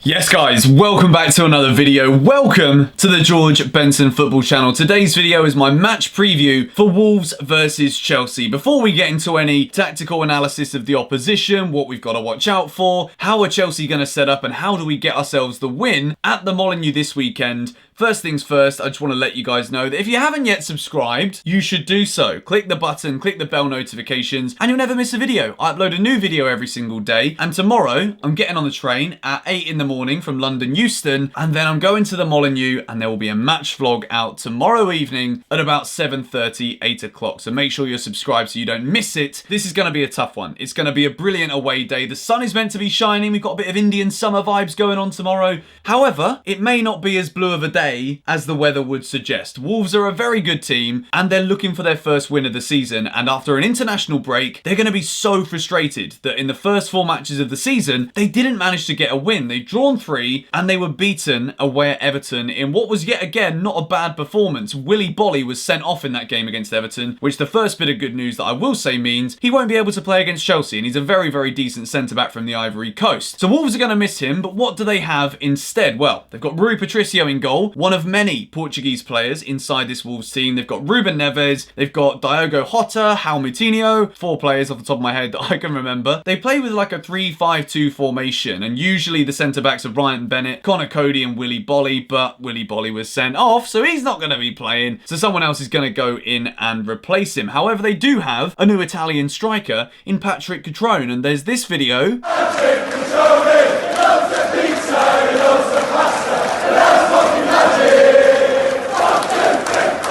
Yes guys, welcome back to another video. Welcome to the George Benson football channel. Today's video is my match preview for Wolves versus Chelsea. Before we get into any tactical analysis of the opposition, what we've got to watch out for, how are Chelsea going to set up and how do we get ourselves the win at the Molineux this weekend, first things first, I just want to let you guys know that if you haven't yet subscribed, you should do so. Click the button, click the bell notifications, and you'll never miss a video. I upload a new video every single day, and tomorrow I'm getting on the train at 8 in the morning from London Euston, and then I'm going to the Molineux, and there will be a match vlog out tomorrow evening at about 7:30, 8 o'clock. So make sure you're subscribed so you don't miss it. This is going to be a tough one. It's going to be a brilliant away day. The sun is meant to be shining. We've got a bit of Indian summer vibes going on tomorrow. However, it may not be as blue of a day as the weather would suggest. Wolves are a very good team and they're looking for their first win of the season, and after an international break they're going to be so frustrated that in the first 4 matches of the season they didn't manage to get a win. They've drawn 3 and they were beaten away at Everton in what was yet again not a bad performance. Willy Bolly was sent off in that game against Everton, which the first bit of good news that I will say means he won't be able to play against Chelsea, and he's a very, very decent centre-back from the Ivory Coast. So Wolves are going to miss him, but what do they have instead? Well, they've got Rui Patricio in goal, one of many Portuguese players inside this Wolves team. They've got Ruben Neves, they've got Diogo Jota, Raul Moutinho, 4 players off the top of my head that I can remember. They play with like a 3-5-2 formation, and usually the centre-backs are Ryan Bennett, Connor Cody and Willy Bolly, but Willy Bolly was sent off, so he's not going to be playing, so someone else is going to go in and replace him. However, they do have a new Italian striker in Patrick Cutrone, and there's this video. Patrick Cutrone, loves the pizza, loves the pasta, loves fucking magic.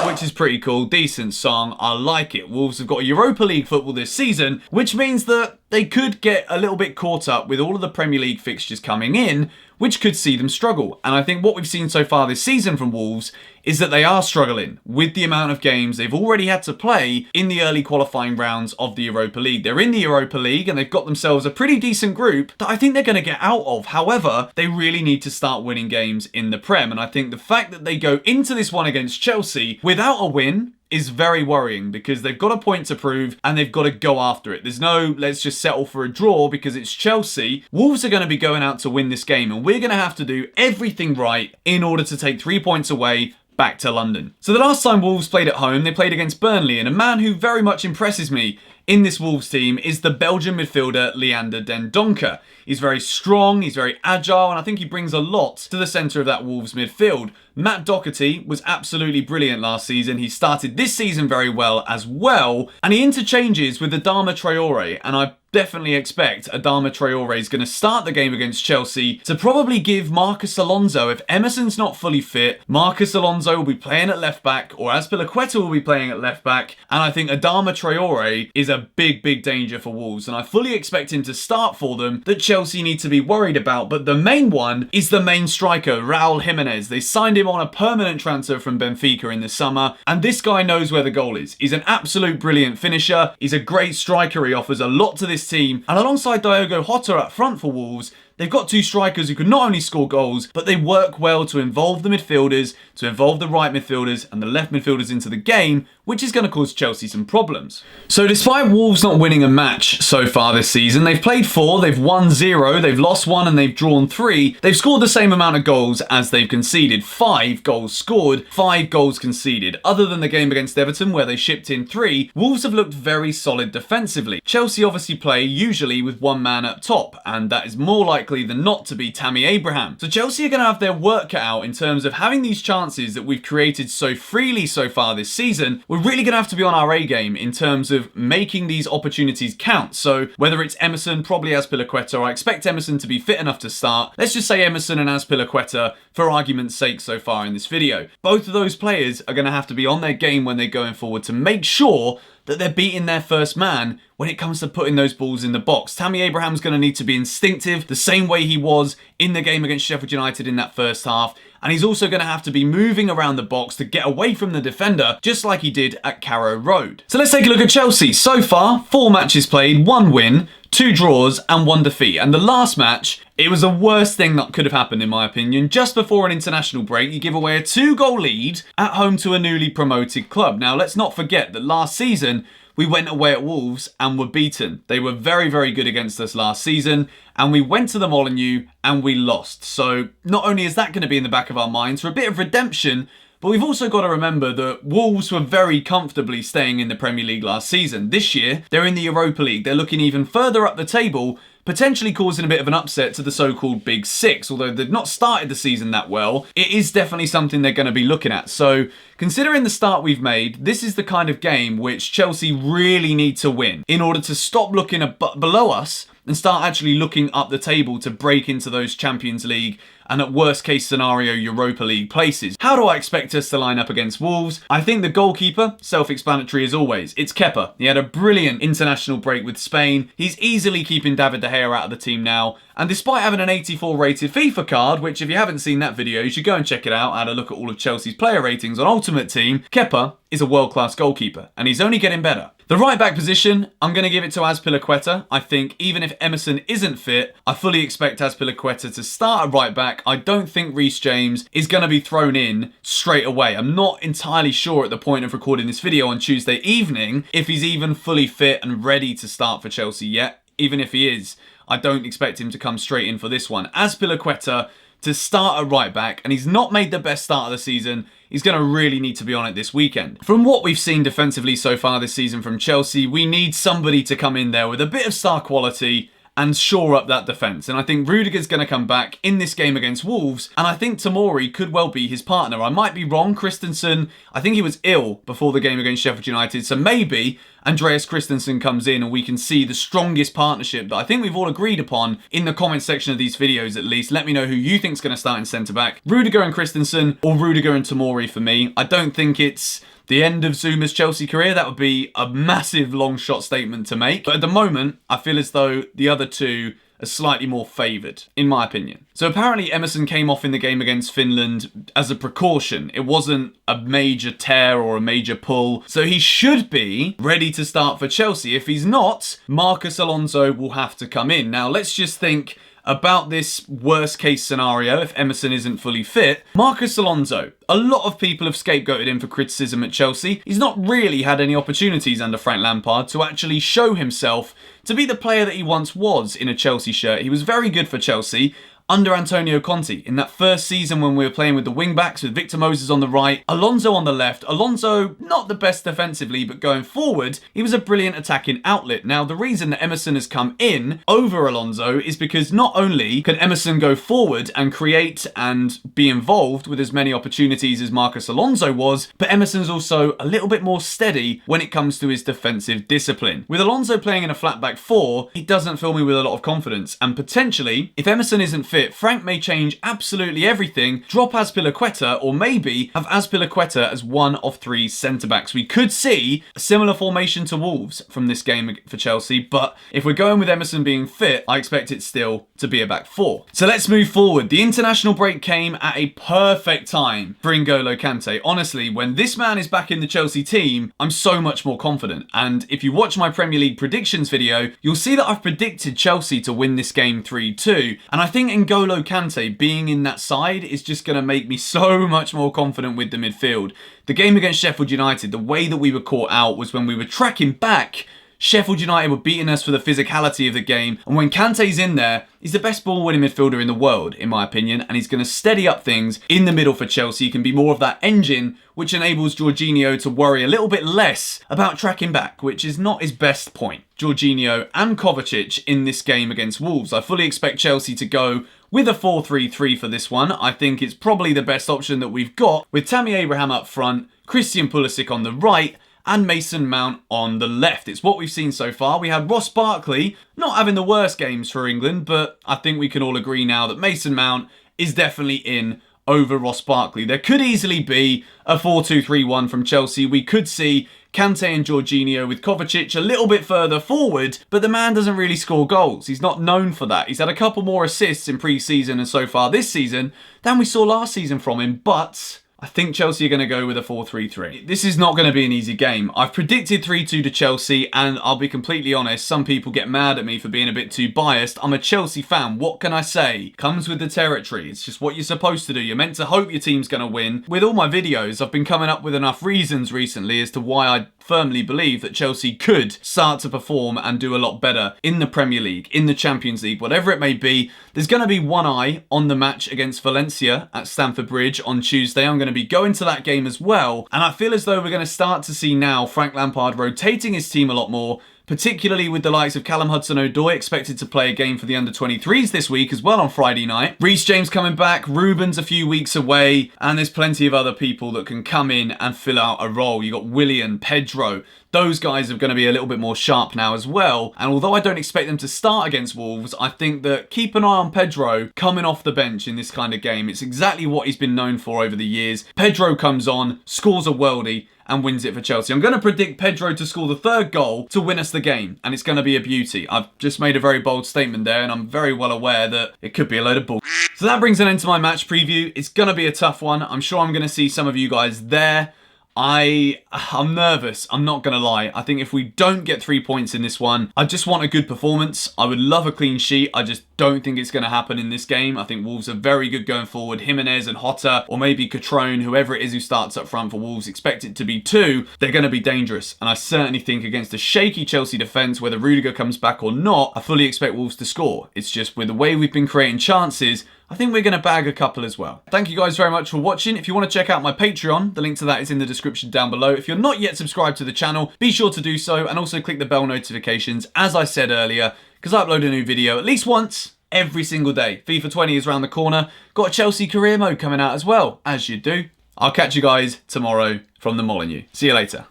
Which is pretty cool, decent song, I like it. Wolves have got Europa League football this season, which means that they could get a little bit caught up with all of the Premier League fixtures coming in, which could see them struggle. And I think what we've seen so far this season from Wolves is that they are struggling with the amount of games they've already had to play in the early qualifying rounds of the Europa League. They're in the Europa League and they've got themselves a pretty decent group that I think they're going to get out of. However, they really need to start winning games in the Prem. And I think the fact that they go into this one against Chelsea without a win is very worrying, because they've got a point to prove and they've got to go after it. There's no let's just settle for a draw because it's Chelsea. Wolves are going to be going out to win this game, and we're going to have to do everything right in order to take 3 points away back to London. So the last time Wolves played at home, they played against Burnley, and a man who very much impresses me in this Wolves team is the Belgian midfielder Leander Den Donker. He's very strong, he's very agile, and I think he brings a lot to the centre of that Wolves midfield. Matt Doherty was absolutely brilliant last season. He started this season very well as well, and he interchanges with Adama Traore, and I definitely expect Adama Traore is going to start the game against Chelsea to probably give Marcus Alonso, if Emerson's not fully fit, Marcus Alonso will be playing at left back, or Azpilicueta will be playing at left back, and I think Adama Traore is a big, big danger for Wolves, and I fully expect him to start for them that Chelsea need to be worried about. But the main one is the main striker, Raul Jimenez. They signed him on a permanent transfer from Benfica in the summer, and this guy knows where the goal is. He's an absolute brilliant finisher, he's a great striker, he offers a lot to this team, and alongside Diogo Jota up front for Wolves, they've got 2 strikers who can not only score goals, but they work well to involve the midfielders, to involve the right midfielders and the left midfielders into the game, which is going to cause Chelsea some problems. So despite Wolves not winning a match so far this season, they've played 4, they've won 0, they've lost 1 and they've drawn 3. They've scored the same amount of goals as they've conceded. 5 goals scored, 5 goals conceded. Other than the game against Everton where they shipped in 3, Wolves have looked very solid defensively. Chelsea obviously play usually with 1 man up top, and that is more likely than not to be Tammy Abraham. So Chelsea are going to have their work cut out in terms of having these chances that we've created so freely so far this season. We're really going to have to be on our A game in terms of making these opportunities count. So whether it's Emerson, probably Azpilicueta, I expect Emerson to be fit enough to start. Let's just say Emerson and Azpilicueta for argument's sake so far in this video. Both of those players are going to have to be on their game when they're going forward to make sure that they're beating their first man when it comes to putting those balls in the box. Tammy Abraham's going to need to be instinctive the same way he was in the game against Sheffield United in that first half, and he's also going to have to be moving around the box to get away from the defender, just like he did at Carrow Road. So let's take a look at Chelsea. So far, 4 matches played, 1 win, 2 draws and 1 defeat. And the last match, it was the worst thing that could have happened in my opinion. Just before an international break, you give away a 2-goal lead at home to a newly promoted club. Now let's not forget that last season we went away at Wolves and were beaten. They were very, very good against us last season, and we went to the Molineux and we lost. So not only is that going to be in the back of our minds for a bit of redemption, but we've also got to remember that Wolves were very comfortably staying in the Premier League last season. This year, they're in the Europa League. They're looking even further up the table, potentially causing a bit of an upset to the so-called Big Six. Although they've not started the season that well, it is definitely something they're going to be looking at. So considering the start we've made, this is the kind of game which Chelsea really need to win in order to stop looking below us and start actually looking up the table to break into those Champions League and at worst case scenario Europa League places. How do I expect us to line up against Wolves? I think the goalkeeper, self-explanatory as always, it's Kepa. He had a brilliant international break with Spain. He's easily keeping David De Gea out of the team now, and despite having an 84 rated FIFA card, which if you haven't seen that video, you should go and check it out, and a look at all of Chelsea's player ratings on Ultimate Team, Kepa is a world-class goalkeeper, and he's only getting better. The right back position, I'm going to give it to Azpilicueta. I think even if Emerson isn't fit, I fully expect Azpilicueta to start at right back. I don't think Reece James is going to be thrown in straight away. I'm not entirely sure at the point of recording this video on Tuesday evening if he's even fully fit and ready to start for Chelsea yet. Even if he is, I don't expect him to come straight in for this one. Azpilicueta to start at right back, and he's not made the best start of the season. He's going to really need to be on it this weekend. From what we've seen defensively so far this season from Chelsea, we need somebody to come in there with a bit of star quality and shore up that defence. And I think Rudiger's going to come back in this game against Wolves, and I think Tomori could well be his partner. I might be wrong. Christensen, I think he was ill before the game against Sheffield United, so maybe Andreas Christensen comes in and we can see the strongest partnership that I think we've all agreed upon in the comment section of these videos at least. Let me know who you think's going to start in centre-back. Rudiger and Christensen, or Rudiger and Tomori for me. I don't think it's the end of Zuma's Chelsea career. That would be a massive long shot statement to make. But at the moment, I feel as though the other two are slightly more favoured, in my opinion. So apparently Emerson came off in the game against Finland as a precaution. It wasn't a major tear or a major pull. So he should be ready to start for Chelsea. If he's not, Marcus Alonso will have to come in. Now let's just think about this worst case scenario if Emerson isn't fully fit. Marcus Alonso, a lot of people have scapegoated him for criticism at Chelsea. He's not really had any opportunities under Frank Lampard to actually show himself to be the player that he once was in a Chelsea shirt. He was very good for Chelsea under Antonio Conte in that first season when we were playing with the wing-backs with Victor Moses on the right, Alonso on the left. Alonso, not the best defensively, but going forward, he was a brilliant attacking outlet. Now, the reason that Emerson has come in over Alonso is because not only can Emerson go forward and create and be involved with as many opportunities as Marcus Alonso was, but Emerson's also a little bit more steady when it comes to his defensive discipline. With Alonso playing in a flat back four, he doesn't fill me with a lot of confidence, and potentially, if Emerson isn't fit, Frank may change absolutely everything, drop Azpilicueta, or maybe have Azpilicueta as one of three centre-backs. We could see a similar formation to Wolves from this game for Chelsea, but if we're going with Emerson being fit, I expect it still to be a back four. So let's move forward. The international break came at a perfect time for N'Golo Kante. Honestly, when this man is back in the Chelsea team, I'm so much more confident. And if you watch my Premier League predictions video, you'll see that I've predicted Chelsea to win this game 3-2. And I think N'Golo Kante being in that side is just going to make me so much more confident with the midfield. The game against Sheffield United, the way that we were caught out was when we were tracking back. Sheffield United were beating us for the physicality of the game, and when Kante's in there, he's the best ball-winning midfielder in the world, in my opinion, and he's going to steady up things in the middle for Chelsea. He can be more of that engine, which enables Jorginho to worry a little bit less about tracking back, which is not his best point. Jorginho and Kovacic in this game against Wolves. I fully expect Chelsea to go with a 4-3-3 for this one. I think it's probably the best option that we've got, with Tammy Abraham up front, Christian Pulisic on the right, and Mason Mount on the left. It's what we've seen so far. We had Ross Barkley not having the worst games for England, but I think we can all agree now that Mason Mount is definitely in over Ross Barkley. There could easily be a 4-2-3-1 from Chelsea. We could see Kante and Jorginho with Kovacic a little bit further forward, but the man doesn't really score goals. He's not known for that. He's had a couple more assists in pre-season and so far this season than we saw last season from him, but I think Chelsea are going to go with a 4-3-3. This is not going to be an easy game. I've predicted 3-2 to Chelsea, and I'll be completely honest, some people get mad at me for being a bit too biased. I'm a Chelsea fan. What can I say? Comes with the territory. It's just what you're supposed to do. You're meant to hope your team's going to win. With all my videos, I've been coming up with enough reasons recently as to why I firmly believe that Chelsea could start to perform and do a lot better in the Premier League, in the Champions League, whatever it may be. There's going to be one eye on the match against Valencia at Stamford Bridge on Tuesday. I'm going to be going to that game as well, and I feel as though we're going to start to see now Frank Lampard rotating his team a lot more, particularly with the likes of Callum Hudson-Odoi expected to play a game for the under-23s this week as well on Friday night. Reece James coming back, Ruben's a few weeks away, and there's plenty of other people that can come in and fill out a role. You got Willian, Pedro. Those guys are going to be a little bit more sharp now as well. And although I don't expect them to start against Wolves, I think that keep an eye on Pedro coming off the bench in this kind of game. It's exactly what he's been known for over the years. Pedro comes on, scores a worldie, and wins it for Chelsea. I'm going to predict Pedro to score the third goal to win us the game, and it's going to be a beauty. I've just made a very bold statement there, and I'm very well aware that it could be a load of bull. So that brings an end to my match preview. It's going to be a tough one. I'm sure I'm going to see some of you guys there. I'm nervous, I'm not going to lie. I think if we don't get 3 points in this one, I just want a good performance. I would love a clean sheet. I just don't think it's going to happen in this game. I think Wolves are very good going forward. Jimenez and Jota, or maybe Catrone, whoever it is who starts up front for Wolves, expect it to be 2. They're going to be dangerous. And I certainly think against a shaky Chelsea defence, whether Rudiger comes back or not, I fully expect Wolves to score. It's just with the way we've been creating chances, I think we're going to bag a couple as well. Thank you guys very much for watching. If you want to check out my Patreon, the link to that is in the description down below. If you're not yet subscribed to the channel, be sure to do so, and also click the bell notifications, as I said earlier, because I upload a new video at least once every single day. FIFA 20 is around the corner. Got a Chelsea career mode coming out as well, as you do. I'll catch you guys tomorrow from the Molineux. See you later.